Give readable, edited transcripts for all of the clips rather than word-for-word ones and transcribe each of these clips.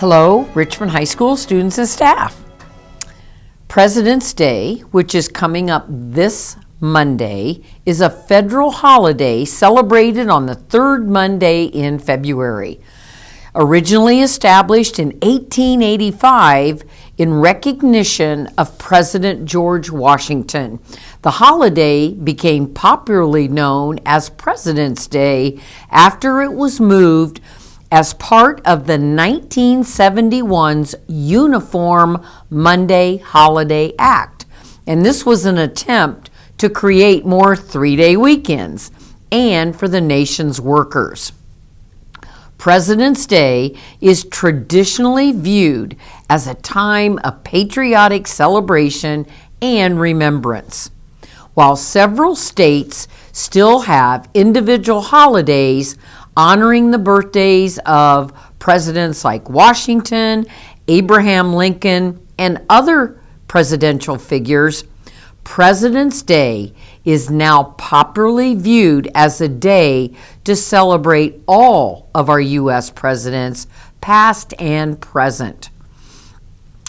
Hello, Richmond High School students and staff. President's Day, which is coming up this Monday, is a federal holiday celebrated on the third Monday in February. Originally established in 1885 in recognition of President George Washington, the holiday became popularly known as President's Day after it was moved as part of the 1971's Uniform Monday Holiday Act. And this was an attempt to create more three-day weekends and for the nation's workers. President's Day is traditionally viewed as a time of patriotic celebration and remembrance. While several states still have individual holidays honoring the birthdays of presidents like Washington, Abraham Lincoln, and other presidential figures, President's Day is now popularly viewed as a day to celebrate all of our U.S. presidents, past and present.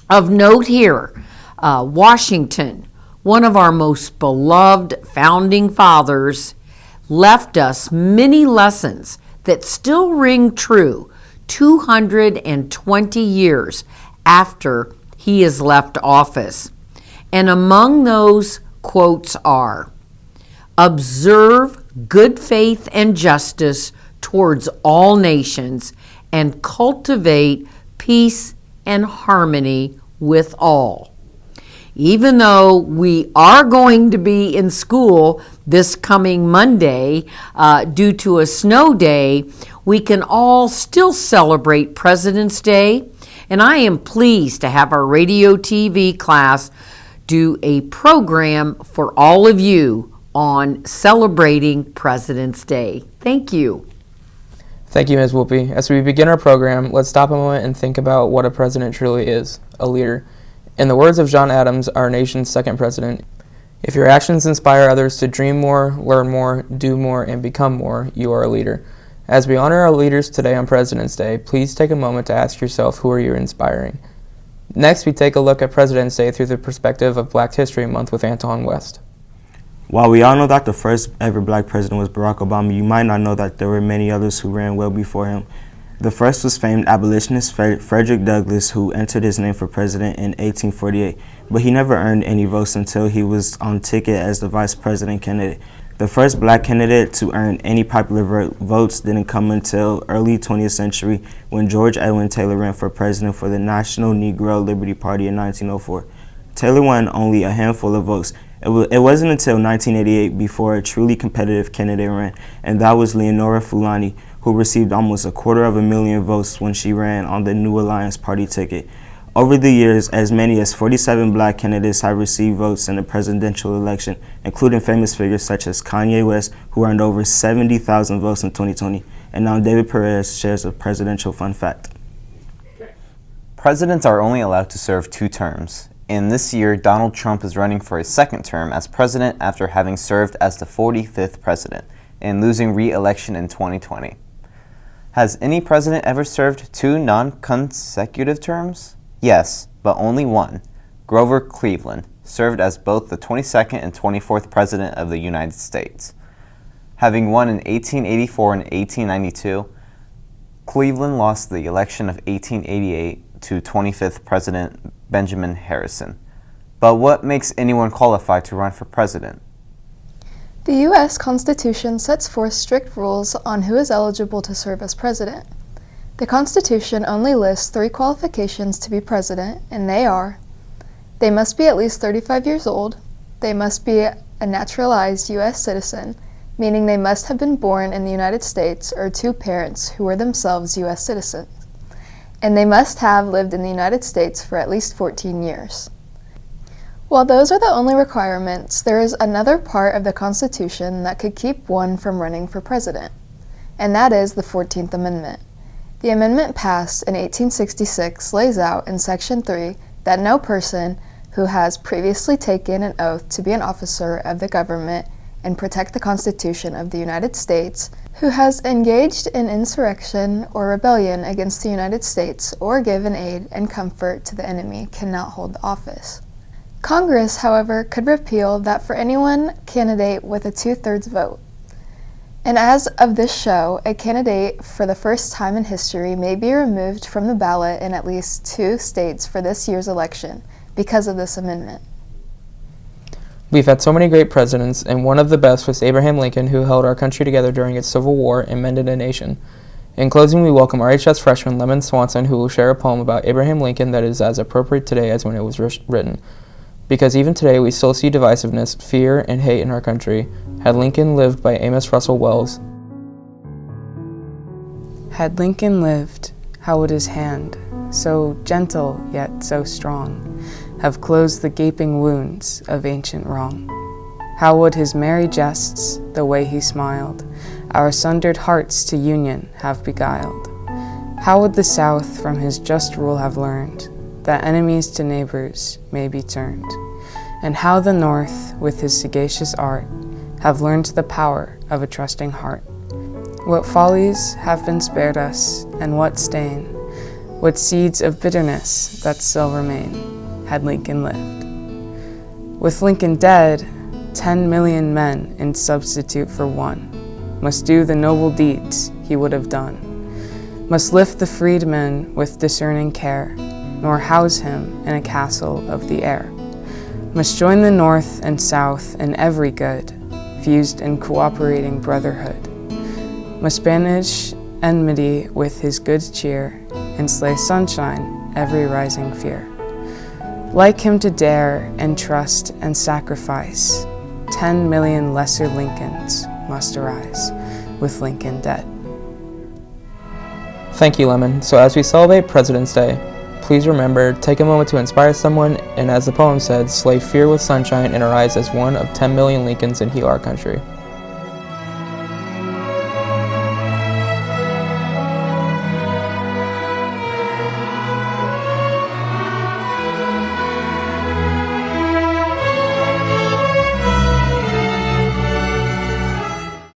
Of note here, Washington, one of our most beloved founding fathers, left us many lessons that still ring true 220 years after he has left office. And among those quotes are, "Observe good faith and justice towards all nations and cultivate peace and harmony with all." Even though we are going to be in school this coming Monday due to a snow day, we can all still celebrate President's Day. And I am pleased to have our radio TV class do a program for all of you on celebrating President's Day. Thank you. Thank you, Ms. Whoopi. As we begin our program, let's stop a moment and think about what a president truly is, a leader. In the words of John Adams, our nation's second president, if your actions inspire others to dream more, learn more, do more, and become more, you are a leader. As we honor our leaders today on President's Day, please take a moment to ask yourself, who are you inspiring? Next, we take a look at President's Day through the perspective of Black History Month with Anton West. While we all know that the first ever black president was Barack Obama, you might not know that there were many others who ran well before him. The first was famed abolitionist Frederick Douglass, who entered his name for president in 1848, but he never earned any votes until he was on ticket as the vice president candidate. The first black candidate to earn any popular votes didn't come until early 20th century when George Edwin Taylor ran for president for the National Negro Liberty Party in 1904. Taylor won only a handful of votes. It wasn't until 1988 before a truly competitive candidate ran, and that was Leonora Fulani, who received almost 250,000 votes when she ran on the New Alliance Party ticket. Over the years, as many as 47 black candidates have received votes in the presidential election, including famous figures such as Kanye West, who earned over 70,000 votes in 2020. And now David Perez shares a presidential fun fact. Presidents are only allowed to serve 2 terms. And this year, Donald Trump is running for his 2nd term as president after having served as the 45th president and losing re-election in 2020. Has any president ever served 2 non-consecutive terms? Yes, but only one. Grover Cleveland served as both the 22nd and 24th president of the United States. Having won in 1884 and 1892, Cleveland lost the election of 1888 to 25th President Benjamin Harrison. But what makes anyone qualified to run for president? The U.S. Constitution sets forth strict rules on who is eligible to serve as president. The Constitution only lists 3 qualifications to be president, and they are: they must be at least 35 years old, they must be a naturalized U.S. citizen, meaning they must have been born in the United States or 2 parents who were themselves U.S. citizens, and they must have lived in the United States for at least 14 years. While those are the only requirements, there is another part of the Constitution that could keep one from running for president, and that is the 14th Amendment. The amendment passed in 1866 lays out in Section 3 that no person who has previously taken an oath to be an officer of the government and protect the Constitution of the United States who has engaged in insurrection or rebellion against the United States or given aid and comfort to the enemy cannot hold the office. Congress, however, could repeal that for anyone candidate with a 2/3 vote. And as of this show, a candidate for the first time in history may be removed from the ballot in at least 2 states for this year's election because of this amendment. We've had so many great presidents, and one of the best was Abraham Lincoln, who held our country together during its Civil War and mended a nation. In closing, we welcome RHS freshman Lemon Swanson, who will share a poem about Abraham Lincoln that is as appropriate today as when it was written. Because even today we still see divisiveness, fear, and hate in our country. Had Lincoln lived, by Amos Russell Wells. Had Lincoln lived, how would his hand, so gentle yet so strong, have closed the gaping wounds of ancient wrong? How would his merry jests, the way he smiled, our sundered hearts to union have beguiled? How would the South from his just rule have learned that enemies to neighbors may be turned? And how the North, with his sagacious art, have learned the power of a trusting heart? What follies have been spared us, and what stain, what seeds of bitterness that still remain, had Lincoln lived. With Lincoln dead, 10 million men in substitute for one must do the noble deeds he would have done, must lift the freedman with discerning care, nor house him in a castle of the air, must join the North and South in every good, fused in cooperating brotherhood, must banish enmity with his good cheer, and slay sunshine every rising fear. Like him to dare and trust and sacrifice, 10 million lesser Lincolns must arise, with Lincoln dead. Thank you, Lemon. So as we celebrate President's Day, please remember, take a moment to inspire someone, and as the poem said, slay fear with sunshine and arise as one of 10 million Lincolns and heal our country.